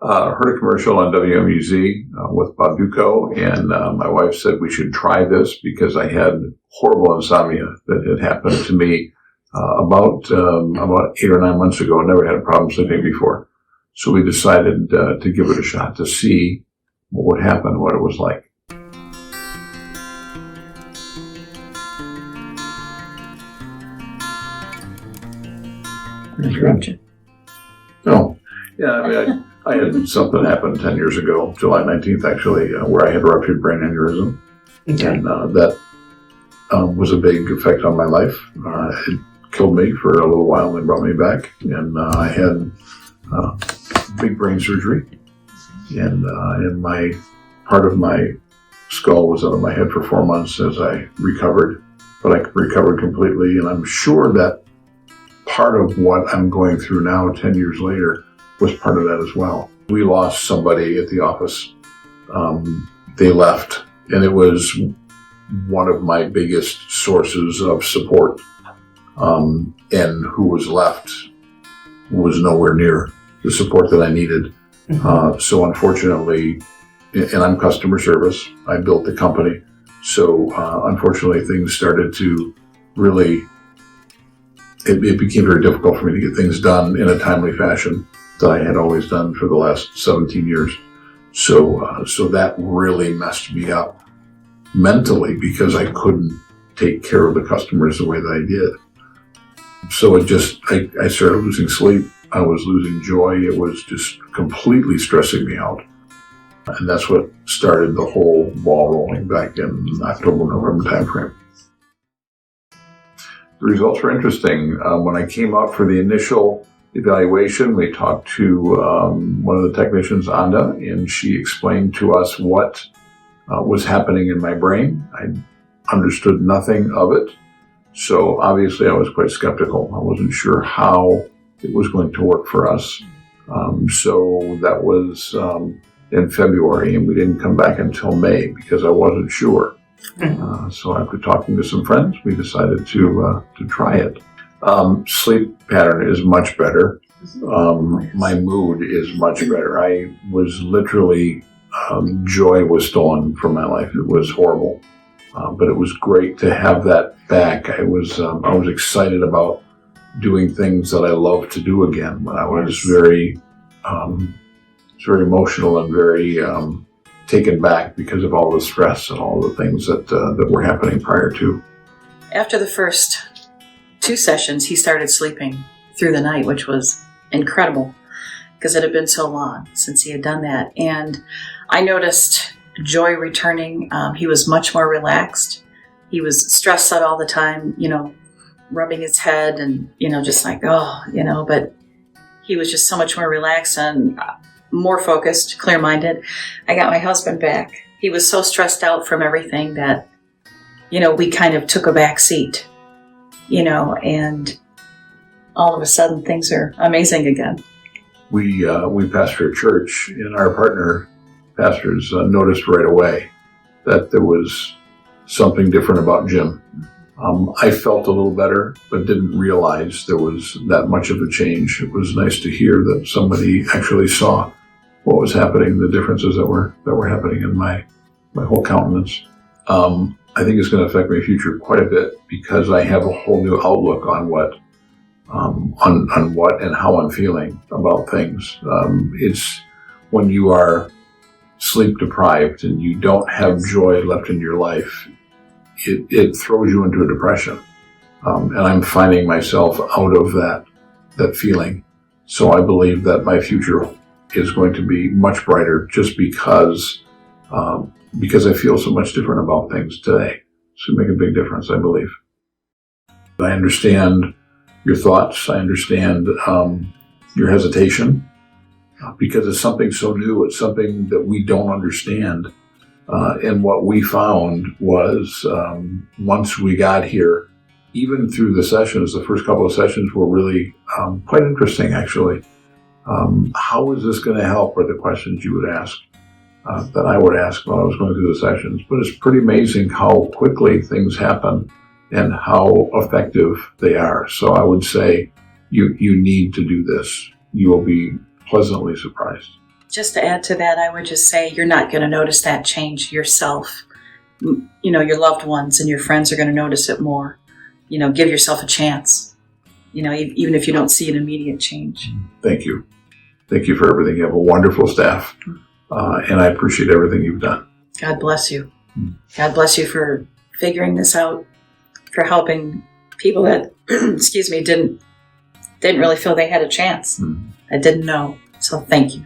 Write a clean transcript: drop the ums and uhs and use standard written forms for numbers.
Heard a commercial on WMUZ with Bob Duco, and my wife said we should try this because I had horrible insomnia that had happened to me about 8 or 9 months ago. I never had a problem sleeping before. So we decided to give it a shot to see what would happen, what it was like. Interruption. Oh, yeah, I mean, I had something happen 10 years ago, July 19th, actually, where I had ruptured brain aneurysm. Okay. And that was a big effect on my life. It killed me for a little while and then brought me back. And I had big brain surgery. And my part of my skull was out of my head for 4 months as I recovered. But I recovered completely. And I'm sure that part of what I'm going through now, 10 years later, was part of that as well. We lost somebody at the office. They left, and it was one of my biggest sources of support. And who was left was nowhere near the support that I needed. So unfortunately, and I'm customer service, I built the company. So unfortunately, things started to really, it became very difficult for me to get things done in a timely fashion that I had always done for the last 17 years. So that really messed me up mentally because I couldn't take care of the customers the way that I did. So I started losing sleep. I was losing joy. It was just completely stressing me out. And that's what started the whole ball rolling back in October, November timeframe. The results were interesting. When I came up for the initial evaluation, we talked to one of the technicians, Anda, and she explained to us what was happening in my brain. I understood nothing of it. So obviously I was quite skeptical. I wasn't sure how it was going to work for us. So that was in February, and we didn't come back until May because I wasn't sure. So after talking to some friends, we decided to try it. Sleep pattern is much better. My mood is much better. I was literally, joy was stolen from my life. It was horrible. But it was great to have that back. I was excited about doing things that I loved to do again. When I was very emotional and very taken back because of all the stress and all the things that were happening prior to. After the first 2 sessions, he started sleeping through the night, which was incredible because it had been so long since he had done that. And I noticed joy returning. He was much more relaxed. He was stressed out all the time, rubbing his head and, just like, but he was just so much more relaxed and more focused, clear-minded. I got my husband back. He was so stressed out from everything that, we kind of took a back seat, and all of a sudden things are amazing again. We pastor a church, and our partner pastors noticed right away that there was something different about Jim. I felt a little better, but didn't realize there was that much of a change. It was nice to hear that somebody actually saw what was happening, the differences that were happening in my whole countenance. I think it's going to affect my future quite a bit because I have a whole new outlook on what and how I'm feeling about things. It's when you are sleep deprived and you don't have joy left in your life, it throws you into a depression. And I'm finding myself out of that feeling. So I believe that my future is going to be much brighter just because I feel so much different about things today. It's going to make a big difference, I believe. I understand your thoughts. I understand your hesitation because it's something so new. It's something that we don't understand. And what we found was once we got here, even through the sessions, the first couple of sessions were really quite interesting, actually. How is this going to help are the questions you would ask, that I would ask while I was going through the sessions. But it's pretty amazing how quickly things happen and how effective they are. So I would say you need to do this. You will be pleasantly surprised. Just to add to that, I would just say you're not going to notice that change yourself. Your loved ones and your friends are going to notice it more. Give yourself a chance, even if you don't see an immediate change. Thank you. Thank you for everything. You have a wonderful staff, and I appreciate everything you've done. God bless you. God bless you for figuring this out, for helping people that, excuse me, didn't really feel they had a chance. I didn't know. So thank you.